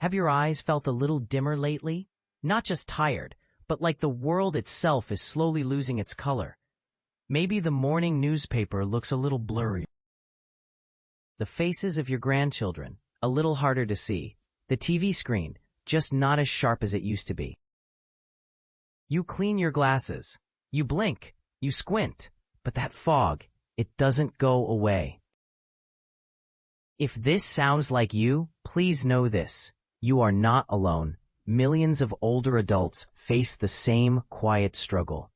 Have your eyes felt a little dimmer lately? Not just tired, but like the world itself is slowly losing its color. Maybe the morning newspaper looks a little blurry. The faces of your grandchildren, a little harder to see. The TV screen, just not as sharp as it used to be. You clean your glasses. You blink. You squint. But that fog, it doesn't go away. If this sounds like you, please know this. You are not alone. Millions of older adults face the same quiet struggle.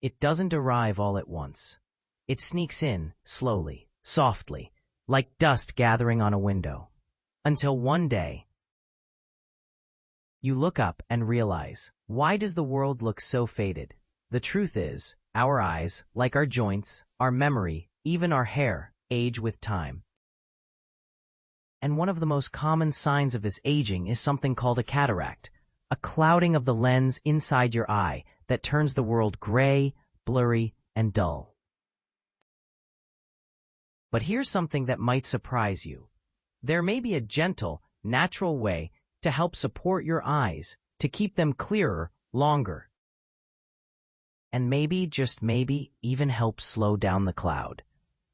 It doesn't arrive all at once. It sneaks in, slowly, softly, like dust gathering on a window. Until one day, you look up and realize, why does the world look so faded? The truth is, our eyes, like our joints, our memory, even our hair, age with time. And one of the most common signs of this aging is something called a cataract, a clouding of the lens inside your eye that turns the world gray, blurry, and dull. But here's something that might surprise you. There may be a gentle, natural way to help support your eyes, to keep them clearer, longer. And maybe, just maybe, even help slow down the cloud.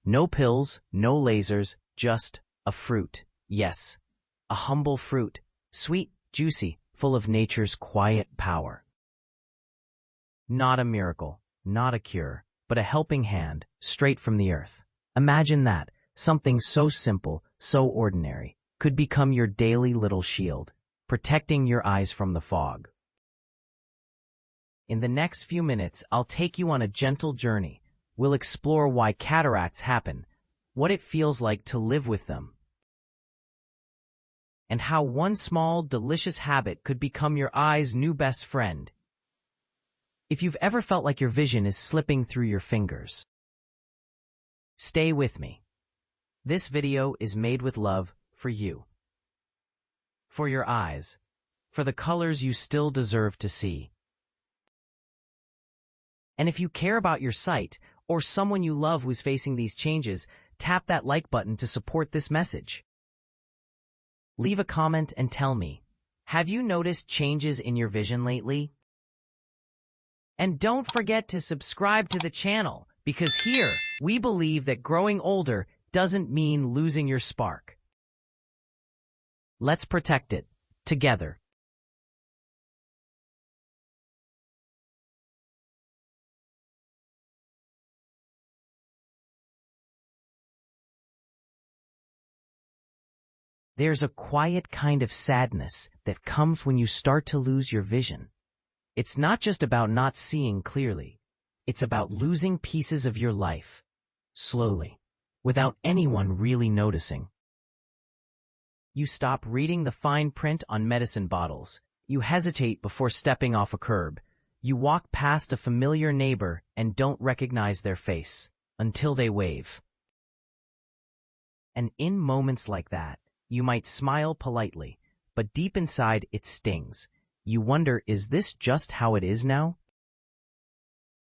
No pills, no lasers, just a fruit. Yes, a humble fruit, sweet, juicy, full of nature's quiet power. Not a miracle, not a cure, but a helping hand, straight from the earth. Imagine that, something so simple, so ordinary, could become your daily little shield, protecting your eyes from the fog. In the next few minutes, I'll take you on a gentle journey. We'll explore why cataracts happen, what it feels like to live with them, and how one small, delicious habit could become your eye's new best friend. If you've ever felt like your vision is slipping through your fingers, stay with me. This video is made with love for you, for your eyes, for the colors you still deserve to see. And if you care about your sight, or someone you love who's facing these changes, tap that like button to support this message. Leave a comment and tell me, have you noticed changes in your vision lately? And don't forget to subscribe to the channel, because here, we believe that growing older doesn't mean losing your spark. Let's protect it, together. There's a quiet kind of sadness that comes when you start to lose your vision. It's not just about not seeing clearly. It's about losing pieces of your life, slowly, without anyone really noticing. You stop reading the fine print on medicine bottles. You hesitate before stepping off a curb. You walk past a familiar neighbor and don't recognize their face until they wave. And in moments like that, you might smile politely, but deep inside it stings. You wonder, is this just how it is now?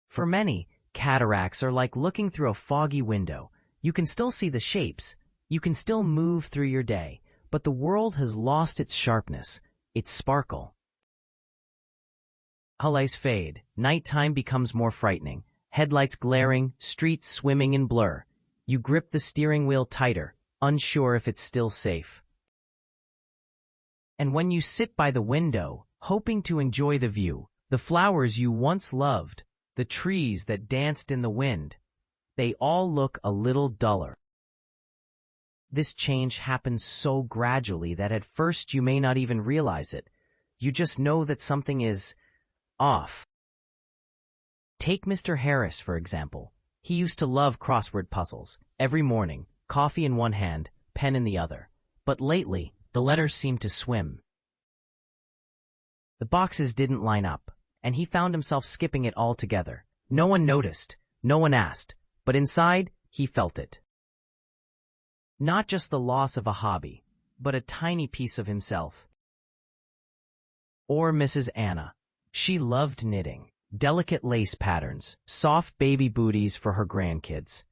For many, cataracts are like looking through a foggy window. You can still see the shapes, you can still move through your day, but the world has lost its sharpness, its sparkle. Highlights fade, nighttime becomes more frightening, headlights glaring, streets swimming in blur. You grip the steering wheel tighter, unsure if it's still safe. And when you sit by the window, hoping to enjoy the view, the flowers you once loved, the trees that danced in the wind, they all look a little duller. This change happens so gradually that at first you may not even realize it. You just know that something is off. Take Mr. Harris, for example. He used to love crossword puzzles. Every morning, coffee in one hand, pen in the other. But lately, the letters seemed to swim. The boxes didn't line up, and he found himself skipping it altogether. No one noticed, no one asked, but inside, he felt it. Not just the loss of a hobby, but a tiny piece of himself. Or Mrs. Anna. She loved knitting, delicate lace patterns, soft baby booties for her grandkids.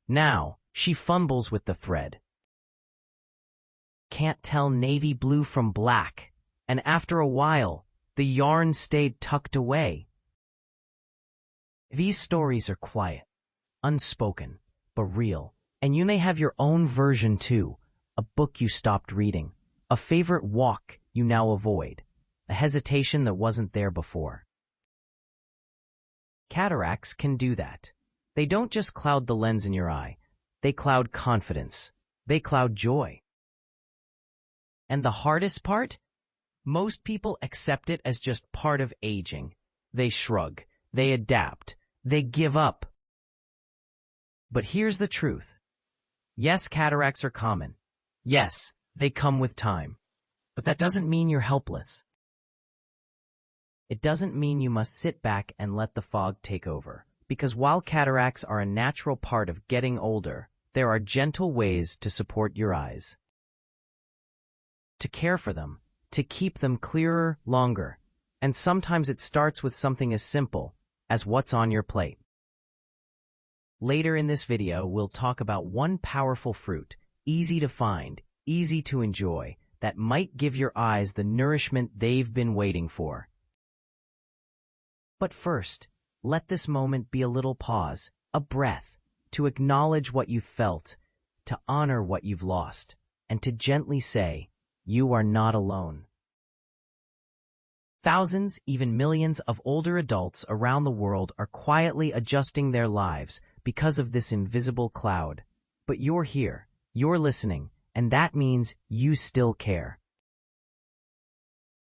Now, she fumbles with the thread. can't tell navy blue from black, and after a while, the yarn stayed tucked away. These stories are quiet, unspoken, but real, and you may have your own version too, a book you stopped reading, a favorite walk you now avoid, a hesitation that wasn't there before. Cataracts can do that. They don't just cloud the lens in your eye, they cloud confidence, they cloud joy. And the hardest part? Most people accept it as just part of aging. They shrug, they adapt, they give up. But here's the truth. Yes, cataracts are common. Yes, they come with time. But that doesn't mean you're helpless. It doesn't mean you must sit back and let the fog take over. Because while cataracts are a natural part of getting older, there are gentle ways to support your eyes. To care for them, to keep them clearer longer. And sometimes it starts with something as simple as what's on your plate. Later in this video, we'll talk about one powerful fruit, easy to find, easy to enjoy, that might give your eyes the nourishment they've been waiting for. But first, let this moment be a little pause, a breath, to acknowledge what you've felt, to honor what you've lost, and to gently say, you are not alone. Thousands, even millions of older adults around the world are quietly adjusting their lives because of this invisible cloud. But you're here, you're listening, and that means you still care.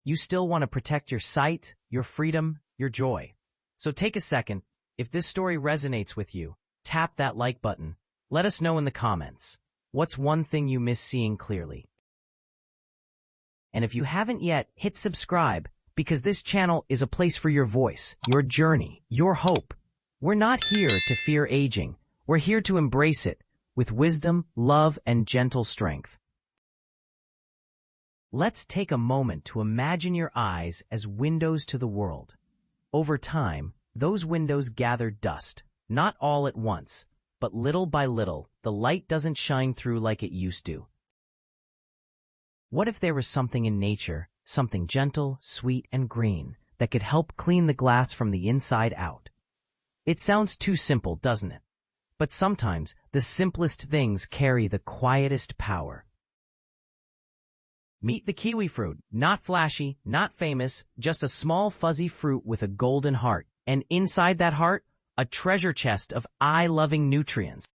You still want to protect your sight, your freedom, your joy. So take a second. If this story resonates with you, tap that like button. Let us know in the comments. What's one thing you miss seeing clearly? And if you haven't yet, hit subscribe, because this channel is a place for your voice, your journey, your hope. We're not here to fear aging. We're here to embrace it with wisdom, love, and gentle strength. Let's take a moment to imagine your eyes as windows to the world. Over time, those windows gather dust, not all at once, but little by little, the light doesn't shine through like it used to. What if there was something in nature, something gentle, sweet, and green, that could help clean the glass from the inside out? It sounds too simple, doesn't it? But sometimes, the simplest things carry the quietest power. Meet the kiwifruit. Not flashy, not famous, just a small fuzzy fruit with a golden heart. And inside that heart, a treasure chest of eye-loving nutrients.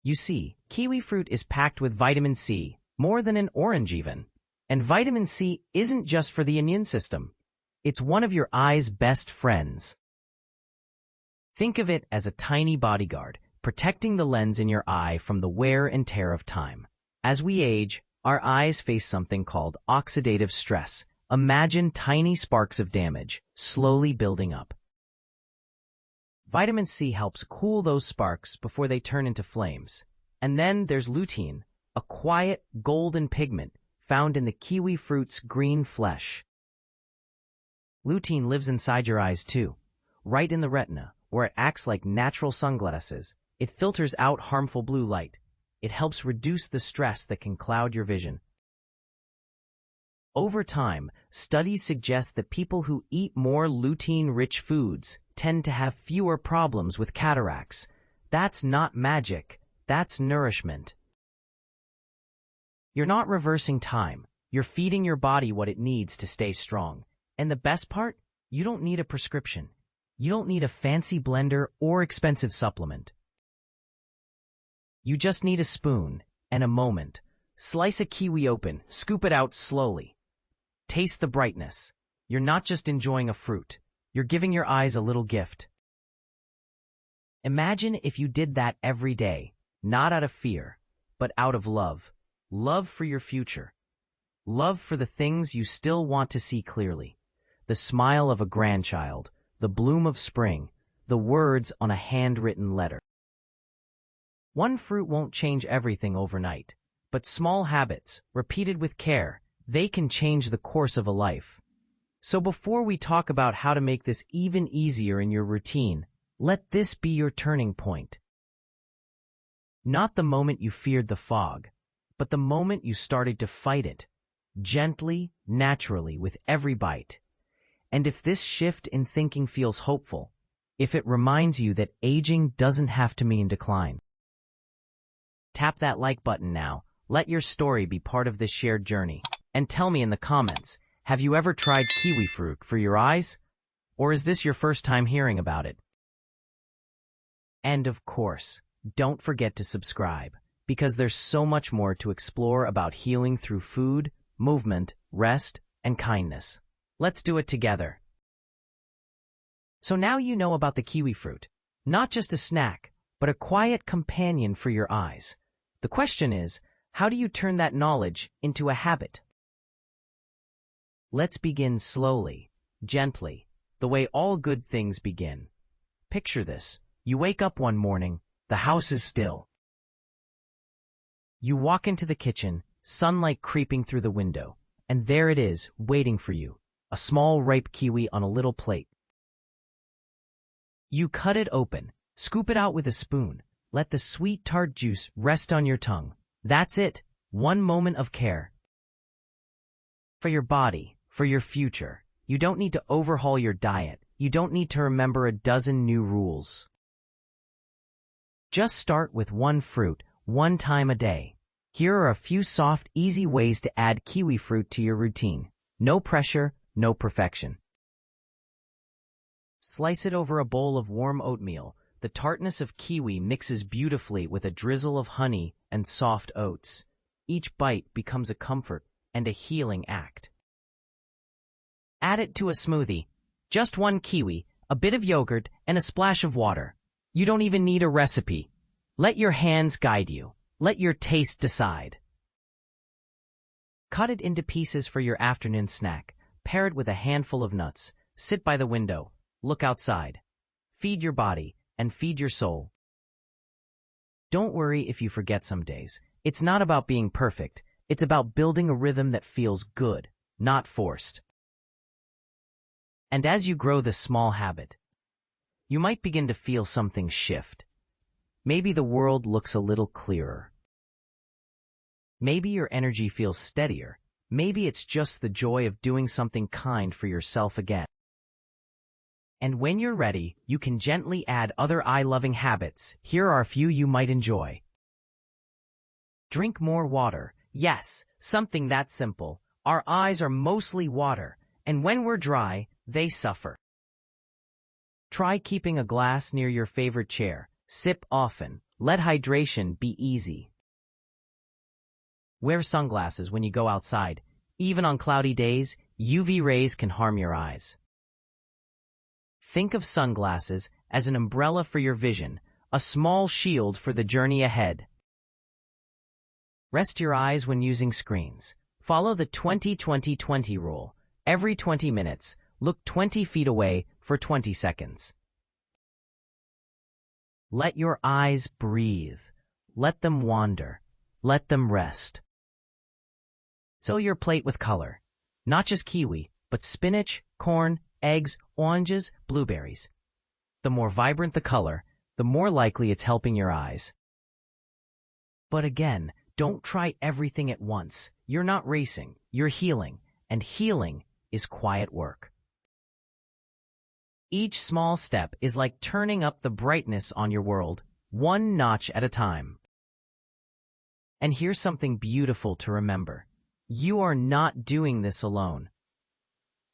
You see, kiwifruit is packed with vitamin C, more than an orange even. And vitamin C isn't just for the immune system. It's one of your eye's best friends. Think of it as a tiny bodyguard, protecting the lens in your eye from the wear and tear of time. As we age, our eyes face something called oxidative stress. Imagine tiny sparks of damage, slowly building up. Vitamin C helps cool those sparks before they turn into flames. And then there's lutein, a quiet, golden pigment found in the kiwi fruit's green flesh. Lutein lives inside your eyes too, right in the retina, where it acts like natural sunglasses. It filters out harmful blue light. It helps reduce the stress that can cloud your vision. Over time, studies suggest that people who eat more lutein-rich foods tend to have fewer problems with cataracts. That's not magic, that's nourishment. You're not reversing time. You're feeding your body what it needs to stay strong. And the best part? You don't need a prescription. You don't need a fancy blender or expensive supplement. You just need a spoon and a moment. Slice a kiwi open, scoop it out slowly. Taste the brightness. You're not just enjoying a fruit. You're giving your eyes a little gift. Imagine if you did that every day, not out of fear, but out of love. Love for your future. Love for the things you still want to see clearly. The smile of a grandchild, the bloom of spring, the words on a handwritten letter. One fruit won't change everything overnight, but small habits, repeated with care, they can change the course of a life. So before we talk about how to make this even easier in your routine, let this be your turning point. Not the moment you feared the fog, but the moment you started to fight it, gently, naturally, with every bite. And if this shift in thinking feels hopeful, if it reminds you that aging doesn't have to mean decline, tap that like button now. Let your story be part of this shared journey. And tell me in the comments, have you ever tried kiwi fruit for your eyes? Or is this your first time hearing about it? And of course, don't forget to subscribe, because there's so much more to explore about healing through food, movement, rest, and kindness. Let's do it together. So now you know about the kiwi fruit. Not just a snack, but a quiet companion for your eyes. The question is, how do you turn that knowledge into a habit? Let's begin slowly, gently, the way all good things begin. Picture this. You wake up one morning, the house is still. You walk into the kitchen, sunlight creeping through the window, and there it is, waiting for you, a small ripe kiwi on a little plate. You cut it open, scoop it out with a spoon, let the sweet tart juice rest on your tongue. That's it, one moment of care. For your body, for your future, you don't need to overhaul your diet. You don't need to remember a dozen new rules. Just start with one fruit, one time a day. Here are a few soft, easy ways to add kiwi fruit to your routine. No pressure, no perfection. Slice it over a bowl of warm oatmeal. The tartness of kiwi mixes beautifully with a drizzle of honey and soft oats. Each bite becomes a comfort and a healing act. Add it to a smoothie. Just one kiwi, a bit of yogurt, and a splash of water. You don't even need a recipe. Let your hands guide you. Let your taste decide. Cut it into pieces for your afternoon snack. Pair it with a handful of nuts. Sit by the window. Look outside. Feed your body and feed your soul. Don't worry if you forget some days. It's not about being perfect. It's about building a rhythm that feels good, not forced. And as you grow this small habit, you might begin to feel something shift. Maybe the world looks a little clearer. Maybe your energy feels steadier. Maybe it's just the joy of doing something kind for yourself again. And when you're ready, you can gently add other eye-loving habits. Here are a few you might enjoy. Drink more water. Yes, something that simple. Our eyes are mostly water, and when we're dry, they suffer. Try keeping a glass near your favorite chair. Sip often. Let hydration be easy. Wear sunglasses when you go outside. Even on cloudy days, UV rays can harm your eyes. Think of sunglasses as an umbrella for your vision, a small shield for the journey ahead. Rest your eyes when using screens. Follow the 20-20-20 rule. Every 20 minutes, look 20 feet away for 20 seconds. Let your eyes breathe. Let them wander. Let them rest. Fill your plate with color. Not just kiwi, but spinach, corn, eggs, oranges, blueberries. The more vibrant the color, the more likely it's helping your eyes. But again, don't try everything at once. You're not racing, you're healing, and healing is quiet work. Each small step is like turning up the brightness on your world, one notch at a time. And here's something beautiful to remember. You are not doing this alone.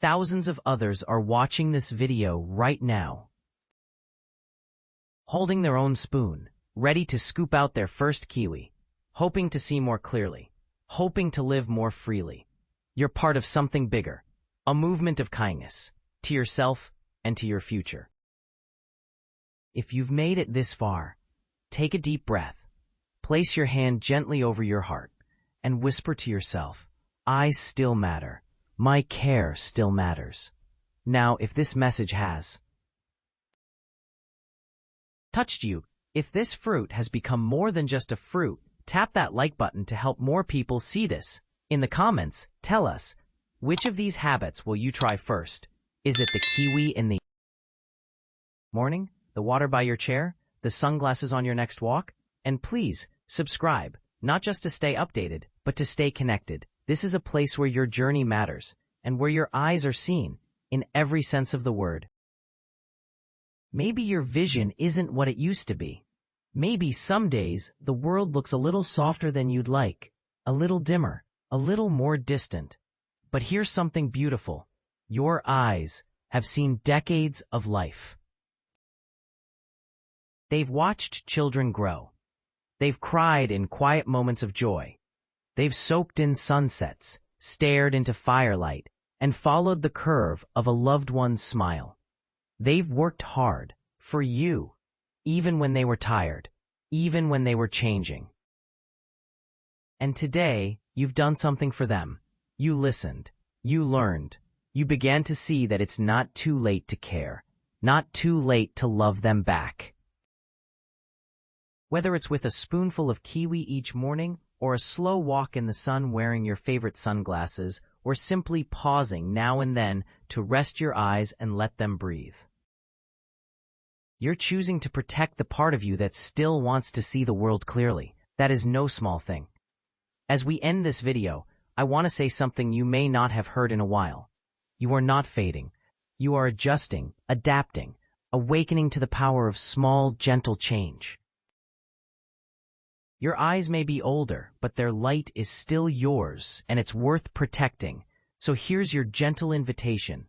Thousands of others are watching this video right now, holding their own spoon, ready to scoop out their first kiwi, hoping to see more clearly, hoping to live more freely. You're part of something bigger, a movement of kindness, to yourself and to your future. If you've made it this far, take a deep breath, place your hand gently over your heart, and whisper to yourself, I still matter. My care still matters. Now, if this message has touched you, if this fruit has become more than just a fruit, tap that like button to help more people see this. In the comments, tell us, which of these habits will you try first? Is it the kiwi in the morning, the water by your chair, the sunglasses on your next walk? And please, subscribe, Not just to stay updated, but to stay connected. This is a place where your journey matters, and where your eyes are seen, in every sense of the word. Maybe your vision isn't what it used to be. Maybe some days the world looks a little softer than you'd like, a little dimmer, a little more distant. But here's something beautiful. Your eyes have seen decades of life. They've watched children grow. They've cried in quiet moments of joy. They've soaked in sunsets, stared into firelight, and followed the curve of a loved one's smile. They've worked hard for you, even when they were tired, even when they were changing. And today, you've done something for them. You listened. You learned. You began to see that it's not too late to care, not too late to love them back. Whether it's with a spoonful of kiwi each morning, or a slow walk in the sun wearing your favorite sunglasses, or simply pausing now and then to rest your eyes and let them breathe. You're choosing to protect the part of you that still wants to see the world clearly. That is no small thing. As we end this video, I want to say something you may not have heard in a while. You are not fading. You are adjusting, adapting, awakening to the power of small, gentle change. Your eyes may be older, but their light is still yours, and it's worth protecting. So here's your gentle invitation.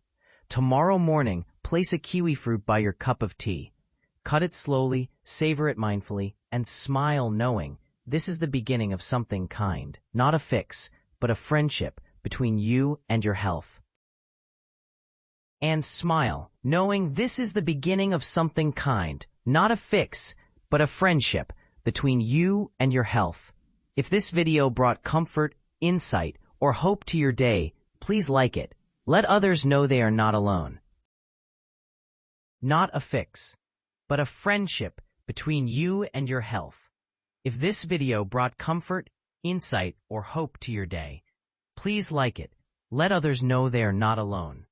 Tomorrow morning, place a kiwi fruit by your cup of tea. Cut it slowly, savor it mindfully, and smile knowing this is the beginning of something kind, not a fix, but a friendship between you and your health. And smile, knowing this is the beginning of something kind, not a fix, but a friendship between you and your health. If this video brought comfort, insight, or hope to your day, please like it. Let others know they are not alone. Not a fix, but a friendship between you and your health. If this video brought comfort, insight, or hope to your day, please like it. Let others know they are not alone.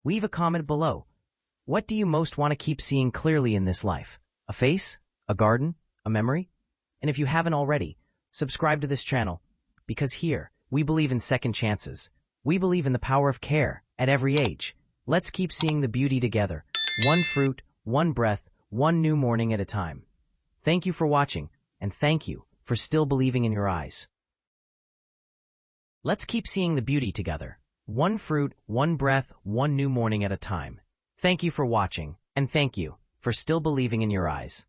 Leave a comment below. What do you most want to keep seeing clearly in this life? A face? A garden? A memory? And if you haven't already, subscribe to this channel, because here, we believe in second chances. We believe in the power of care at every age. Let's keep seeing the beauty together. One fruit, one breath, one new morning at a time. Thank you for watching, and thank you for still believing in your eyes. Let's keep seeing the beauty together. One fruit, one breath, one new morning at a time. Thank you for watching, and thank you for still believing in your eyes.